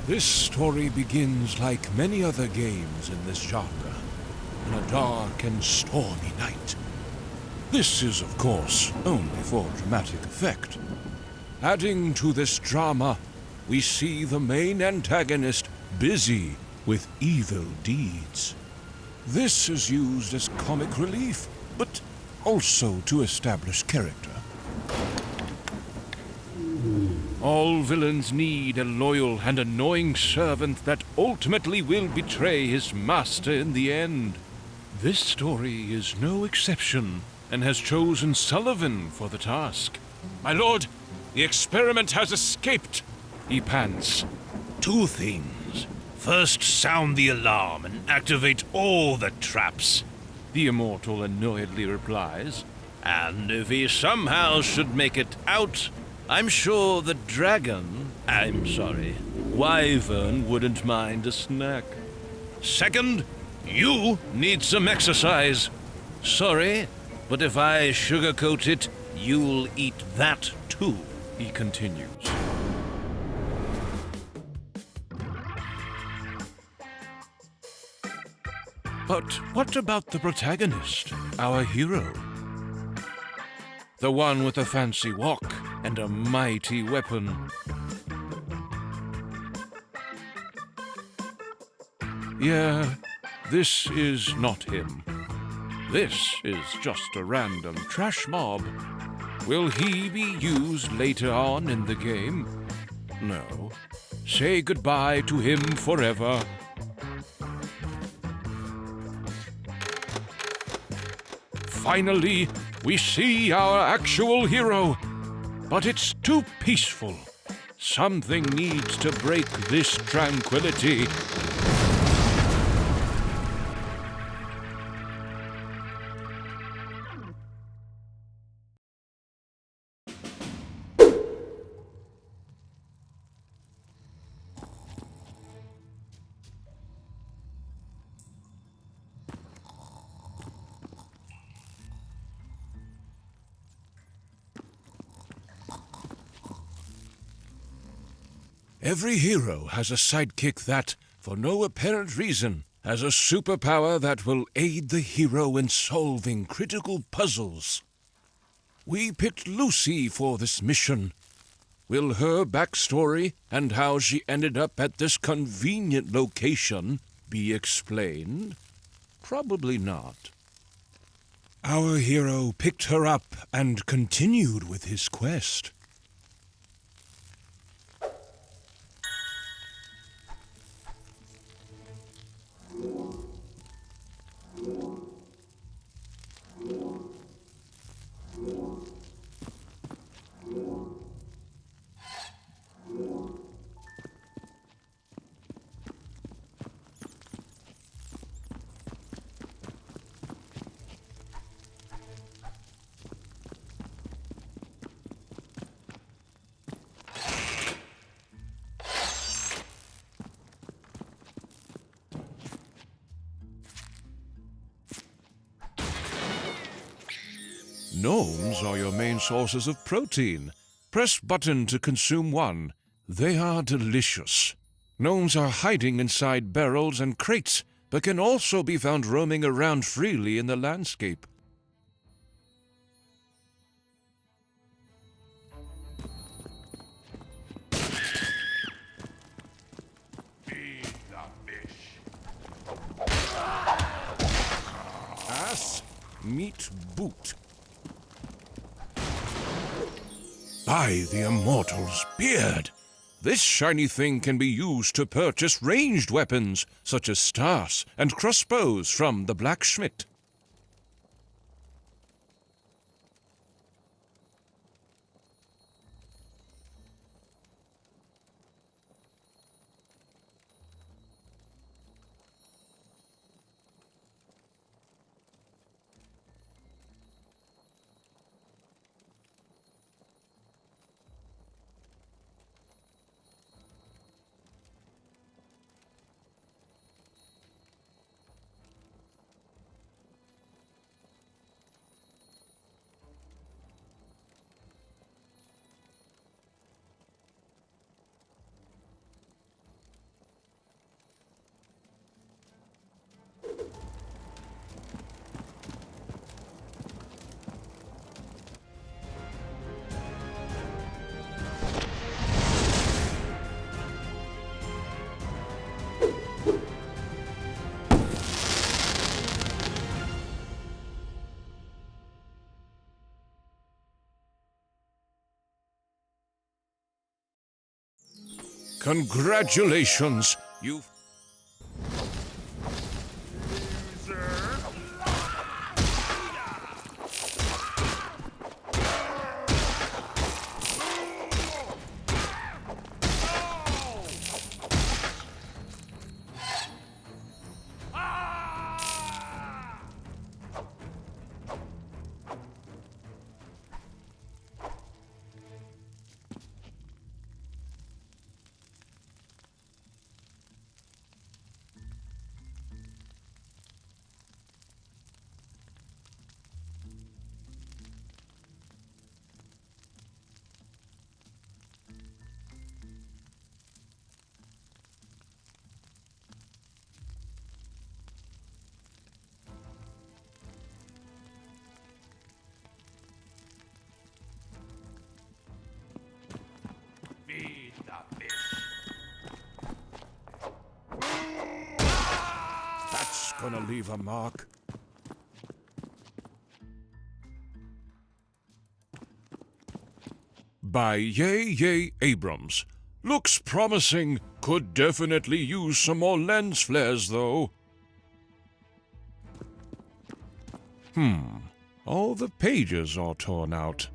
This story begins like many other games in this genre, on a dark and stormy night. This is, of course, only for dramatic effect. Adding to this drama, we see the main antagonist busy with evil deeds. This is used as comic relief, but also to establish character. All villains need a loyal and annoying servant that ultimately will betray his master in the end. This story is no exception, and has chosen Sullivan for the task. "My lord, the experiment has escaped," he pants. "Two things. First, sound the alarm and activate all the traps," the immortal annoyedly replies. "And if he somehow should make it out, I'm sure the wyvern wouldn't mind a snack. Second, you need some exercise. Sorry, but if I sugarcoat it, you'll eat that too," he continues. But what about the protagonist, our hero? The one with a fancy walk and a mighty weapon. Yeah, this is not him. This is just a random trash mob. Will he be used later on in the game? No. Say goodbye to him forever. Finally, we see our actual hero. But it's too peaceful. Something needs to break this tranquility. Every hero has a sidekick that, for no apparent reason, has a superpower that will aid the hero in solving critical puzzles. We picked Lucy for this mission. Will her backstory and how she ended up at this convenient location be explained? Probably not. Our hero picked her up and continued with his quest. Gnomes are your main sources of protein. Press button to consume one. They are delicious. Gnomes are hiding inside barrels and crates, but can also be found roaming around freely in the landscape. Eat the fish. Ass, meat boot. By the Immortal's beard! This shiny thing can be used to purchase ranged weapons, such as stars and crossbows from the blacksmith. Congratulations! You've... That's gonna leave a mark. By Yay Abrams. Looks promising. Could definitely use some more lens flares, though. All the pages are torn out.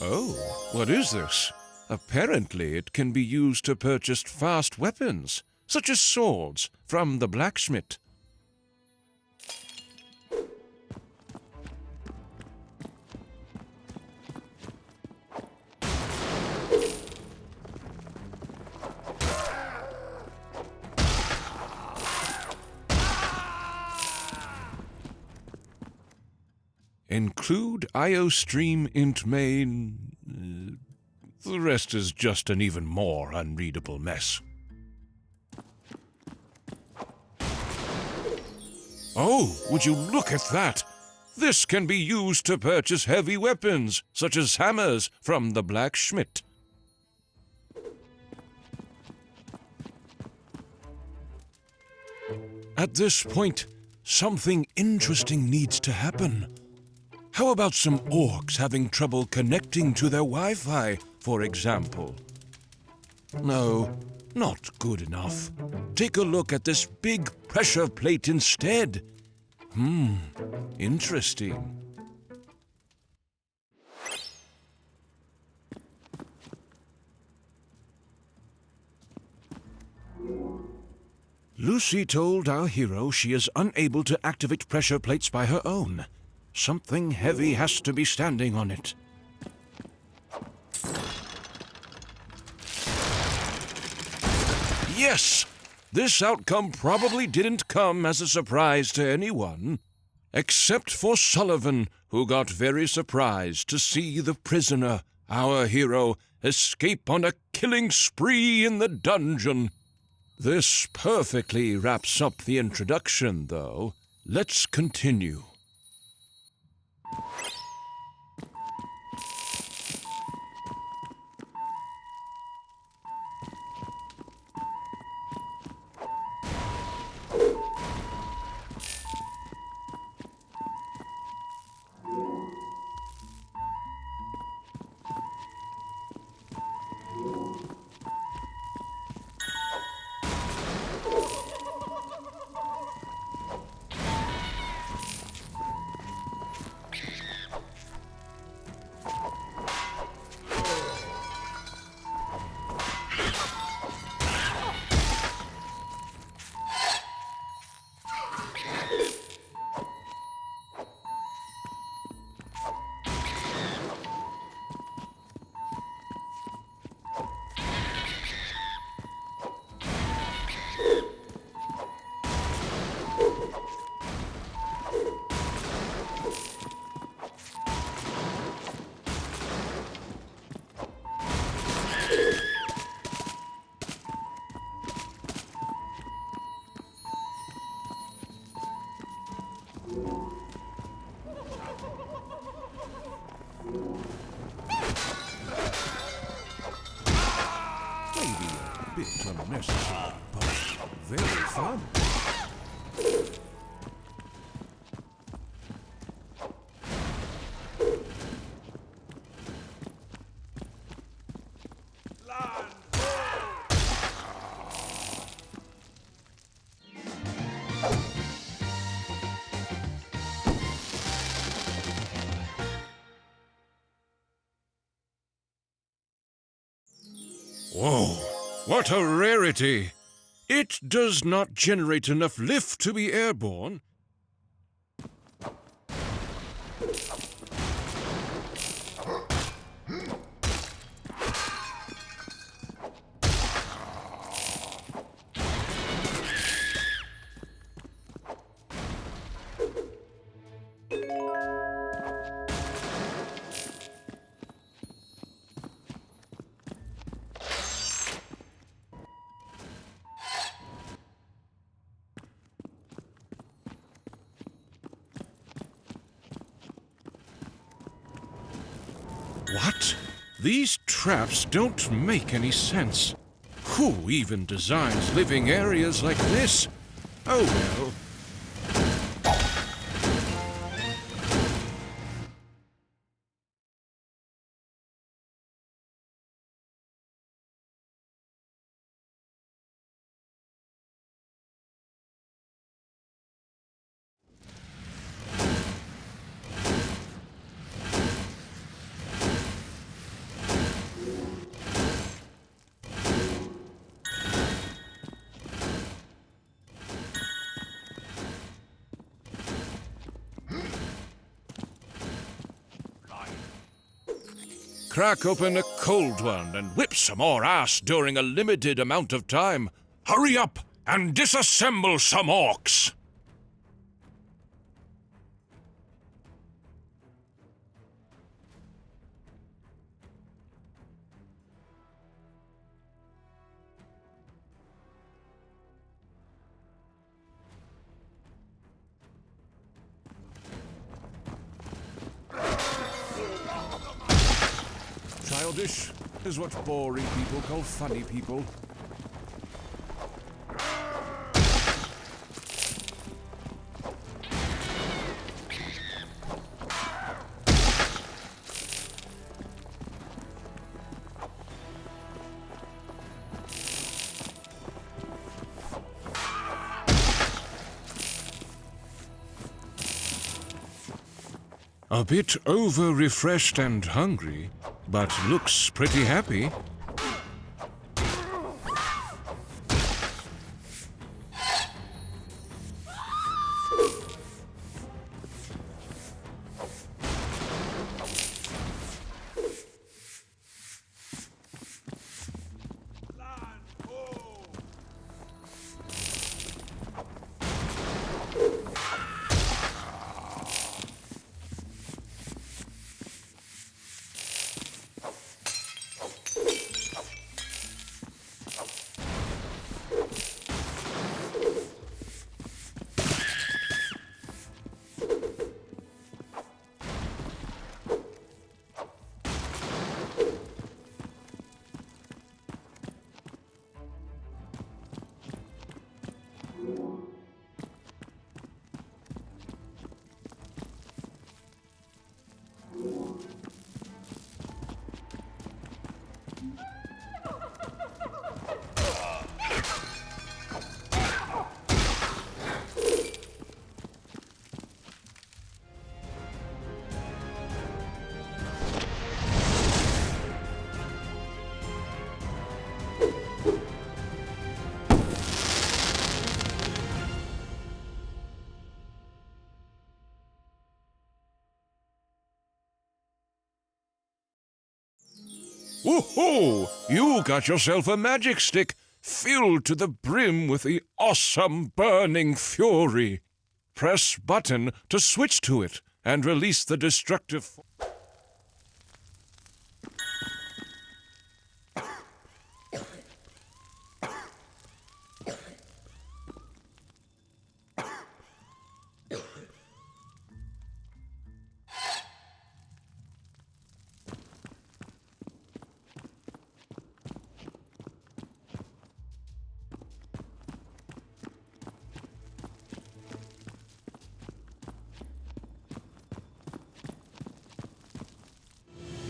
Oh, what is this? Apparently it can be used to purchase fast weapons, such as swords, from the blacksmith. Include IOStream int main. The rest is just an even more unreadable mess. Oh, would you look at that? This can be used to purchase heavy weapons, such as hammers, from the blacksmith. At this point, something interesting needs to happen. How about some orcs having trouble connecting to their Wi-Fi, for example? No, not good enough. Take a look at this big pressure plate instead. Interesting. Lucy told our hero she is unable to activate pressure plates by her own. Something heavy has to be standing on it. Yes! This outcome probably didn't come as a surprise to anyone, except for Sullivan, who got very surprised to see the prisoner, our hero, escape on a killing spree in the dungeon. This perfectly wraps up the introduction, though. Let's continue. bit unnecessary, but very fun. Whoa, what a rarity! It does not generate enough lift to be airborne. What? These traps don't make any sense. Who even designs living areas like this? Oh well. Crack open a cold one and whip some more ass during a limited amount of time. Hurry up and disassemble some orcs! Childish is what boring people call funny people. A bit over-refreshed and hungry, but looks pretty happy. Woohoo! You got yourself a magic stick filled to the brim with the awesome burning fury. Press button to switch to it and release the destructive...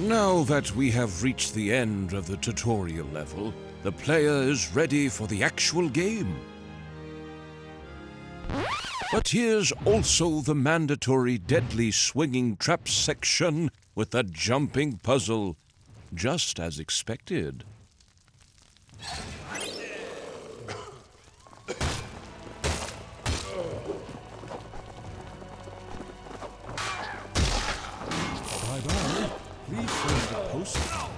Now that we have reached the end of the tutorial level, the player is ready for the actual game. But here's also the mandatory deadly swinging trap section with a jumping puzzle, just as expected. Bye-bye. Please send the postcard.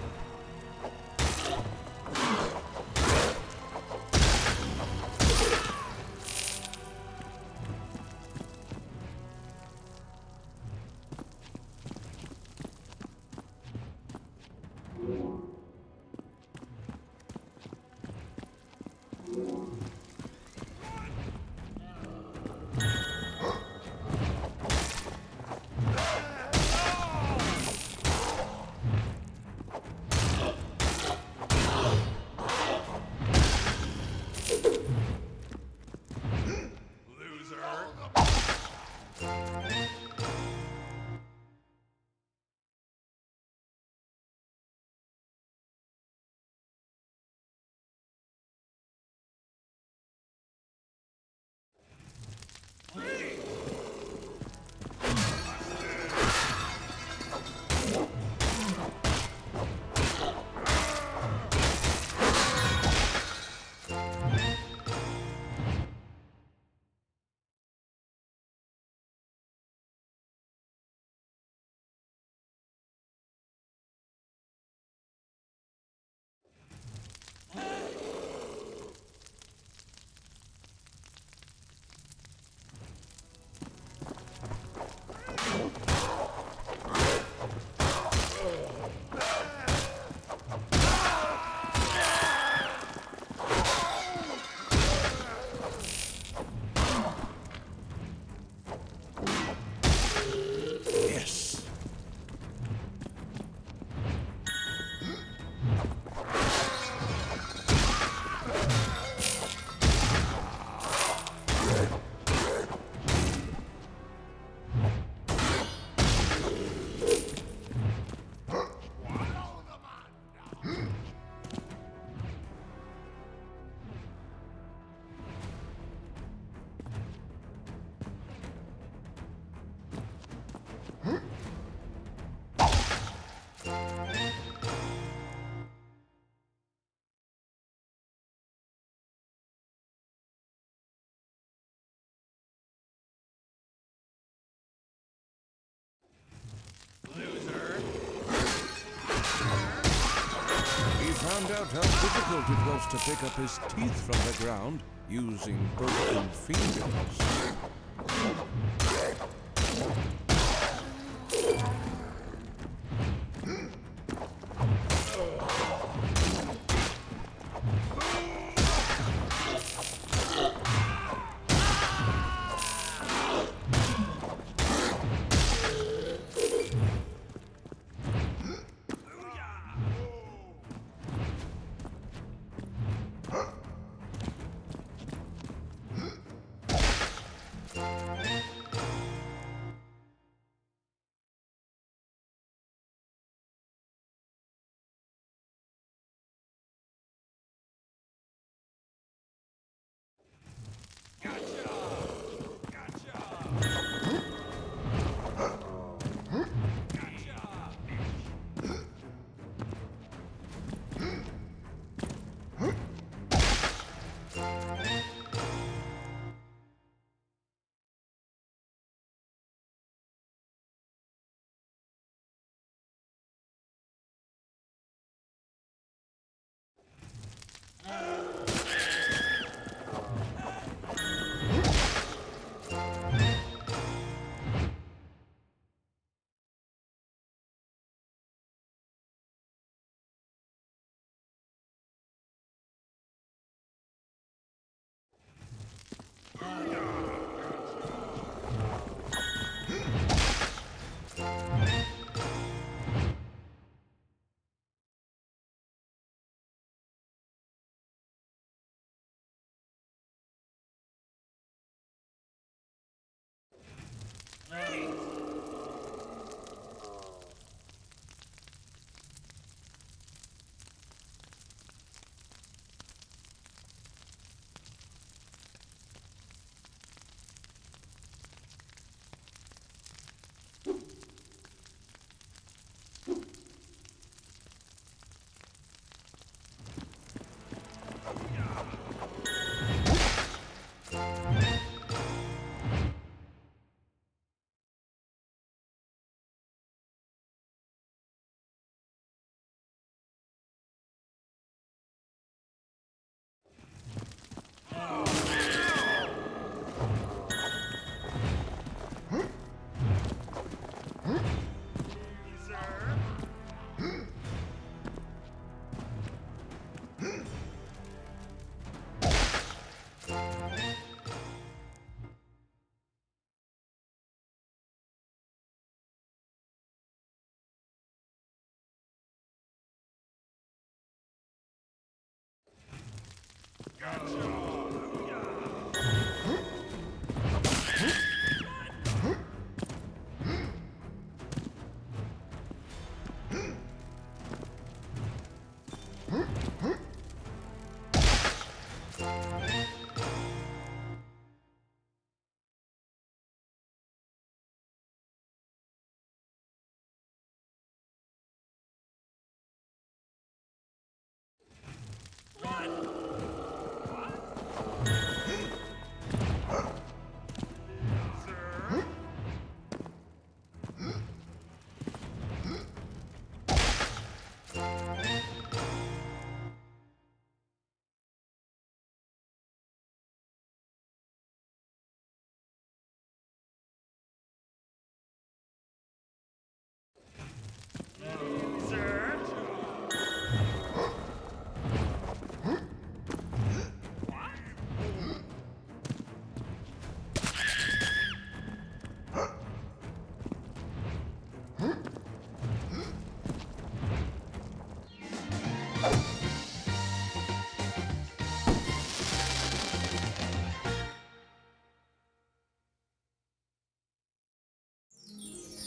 Found out how difficult it was to pick up his teeth from the ground using broken fingers.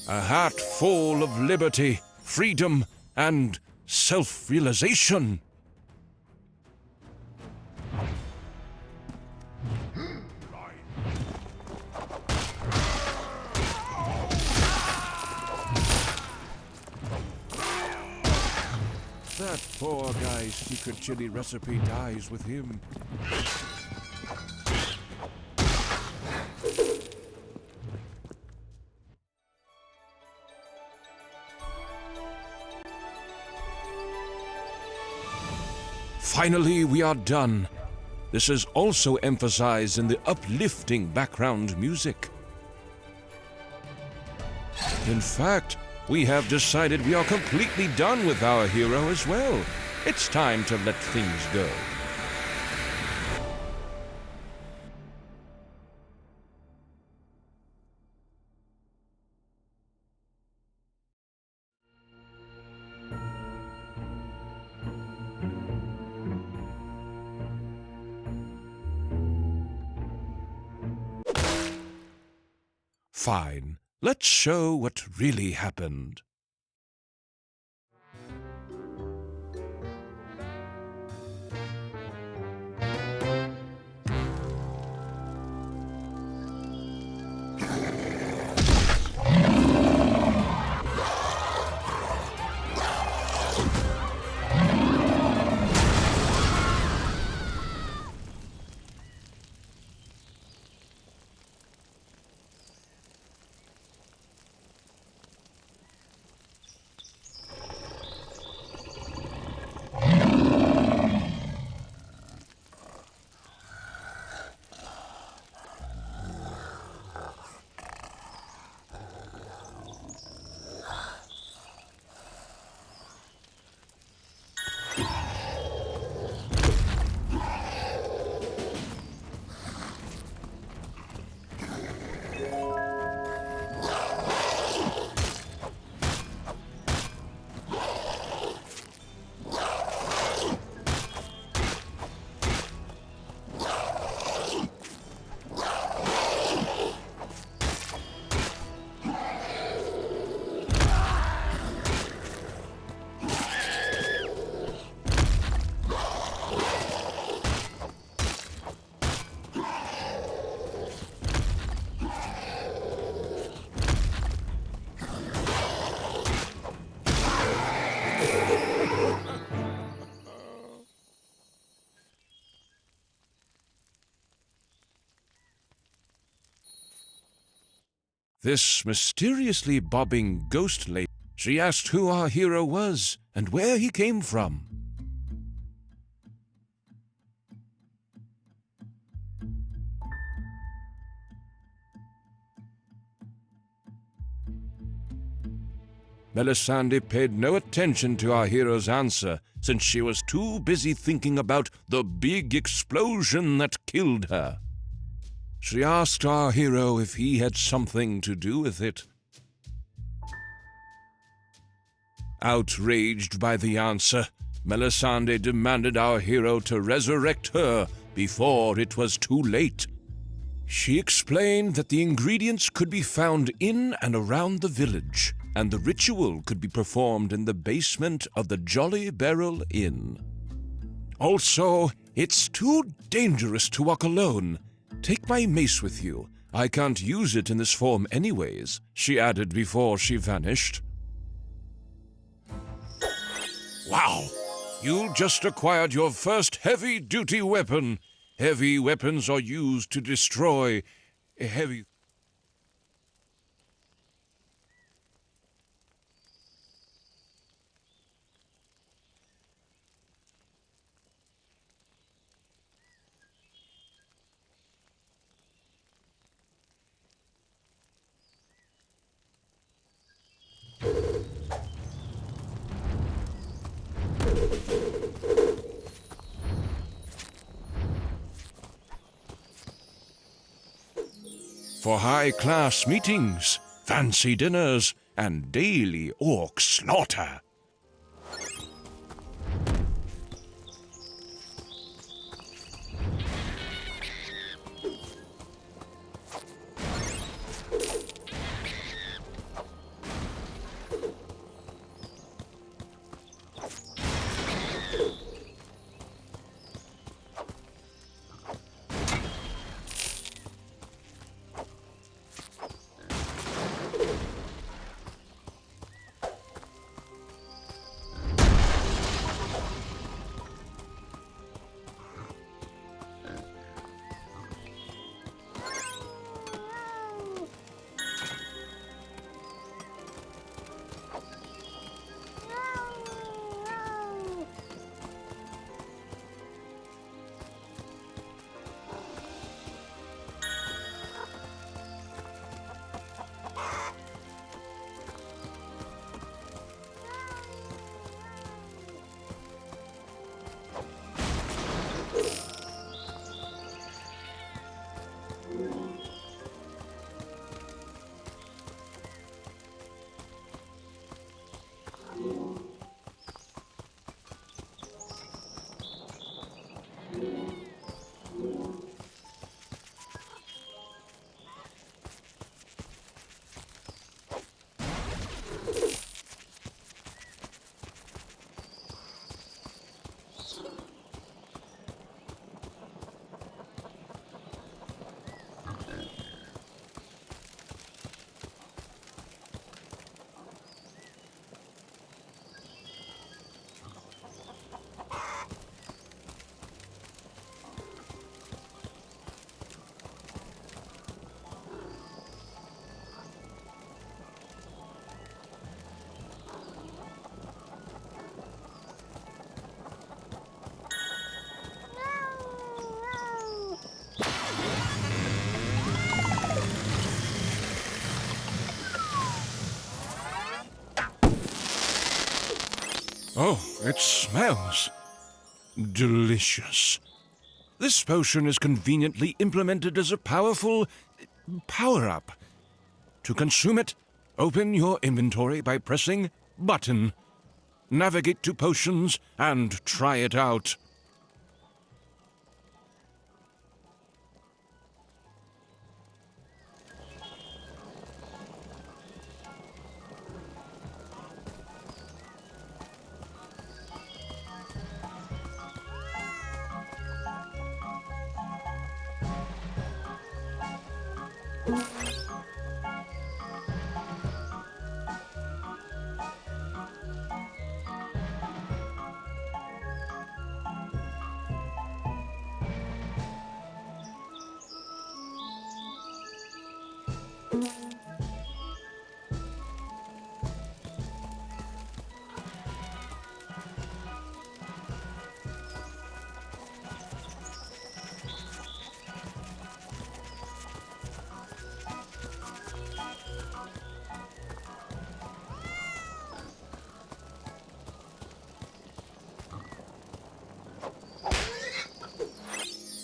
A heart full of liberty, freedom, and self-realization. That poor guy's secret chili recipe dies with him. Finally, we are done. This is also emphasized in the uplifting background music. In fact, we have decided we are completely done with our hero as well. It's time to let things go. Fine. Let's show what really happened. This mysteriously bobbing ghost lady, she asked who our hero was and where he came from. Melisande paid no attention to our hero's answer, since she was too busy thinking about the big explosion that killed her. She asked our hero if he had something to do with it. Outraged by the answer, Melisande demanded our hero to resurrect her before it was too late. She explained that the ingredients could be found in and around the village, and the ritual could be performed in the basement of the Jolly Barrel Inn. Also, it's too dangerous to walk alone. Take my mace with you. I can't use it in this form anyways, she added before she vanished. Wow! You just acquired your first heavy-duty weapon. Heavy weapons are used to destroy heavy... For high-class meetings, fancy dinners, and daily orc slaughter. Oh, it smells delicious. This potion is conveniently implemented as a powerful power-up. To consume it, open your inventory by pressing button. Navigate to potions and try it out.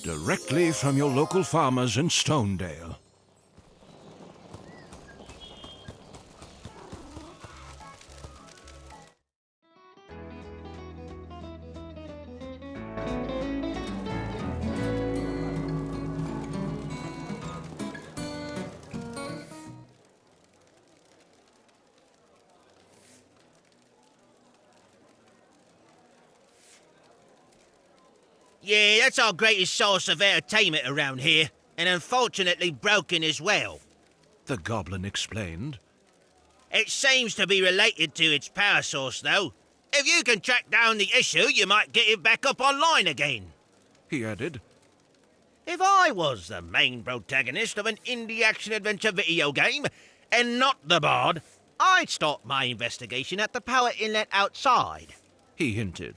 Directly from your local farmers in Stonedale. Yeah, that's our greatest source of entertainment around here, and unfortunately broken as well. The goblin explained. It seems to be related to its power source, though. If you can track down the issue, you might get it back up online again. He added. If I was the main protagonist of an indie action-adventure video game, and not the bard, I'd start my investigation at the power inlet outside. He hinted.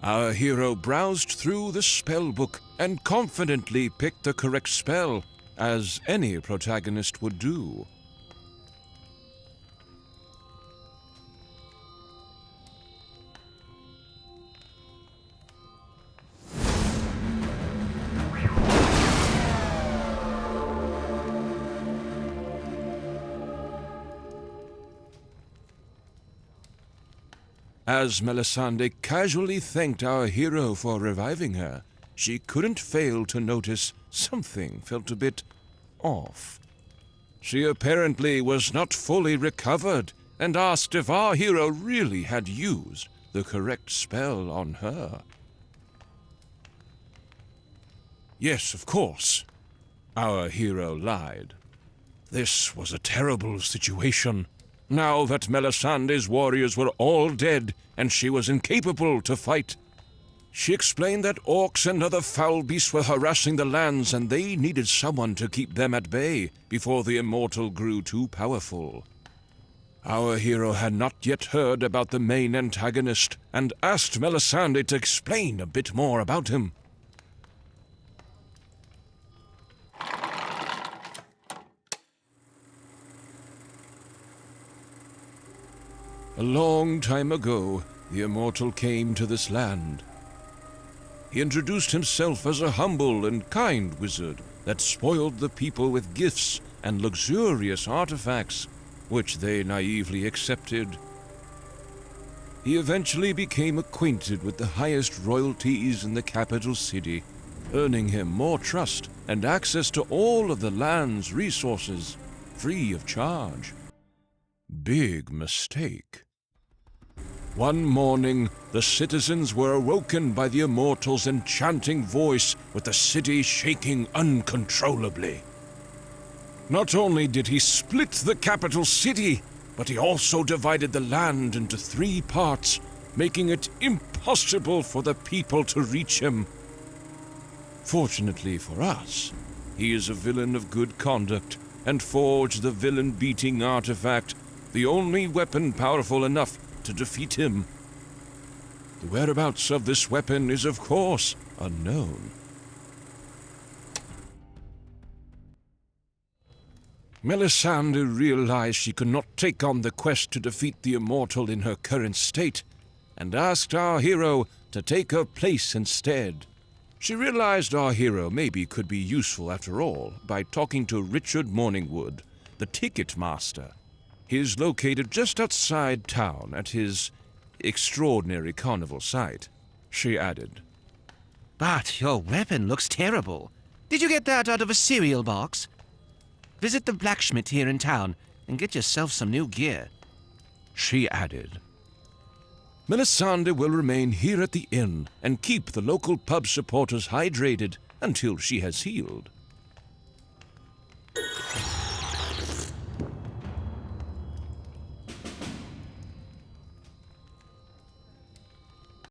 Our hero browsed through the spell book and confidently picked the correct spell, as any protagonist would do. As Melisande casually thanked our hero for reviving her, she couldn't fail to notice something felt a bit off. She apparently was not fully recovered and asked if our hero really had used the correct spell on her. Yes, of course, our hero lied. This was a terrible situation. Now that Melisande's warriors were all dead and she was incapable to fight. She explained that orcs and other foul beasts were harassing the lands and they needed someone to keep them at bay before the Immortal grew too powerful. Our hero had not yet heard about the main antagonist and asked Melisande to explain a bit more about him. A long time ago, the Immortal came to this land. He introduced himself as a humble and kind wizard that spoiled the people with gifts and luxurious artifacts, which they naively accepted. He eventually became acquainted with the highest royalties in the capital city, earning him more trust and access to all of the land's resources, free of charge. Big mistake. One morning, the citizens were awoken by the Immortal's enchanting voice, with the city shaking uncontrollably. Not only did he split the capital city, but he also divided the land into 3 parts, making it impossible for the people to reach him. Fortunately for us, he is a villain of good conduct and forged the villain-beating artifact, the only weapon powerful enough to defeat him. The whereabouts of this weapon is, of course, unknown. Melisande realized she could not take on the quest to defeat the Immortal in her current state, and asked our hero to take her place instead. She realized our hero maybe could be useful after all by talking to Richard Morningwood, the ticket master. He is located just outside town at his extraordinary carnival site, she added. But your weapon looks terrible. Did you get that out of a cereal box? Visit the blacksmith here in town and get yourself some new gear, she added. Melisande will remain here at the inn and keep the local pub supporters hydrated until she has healed.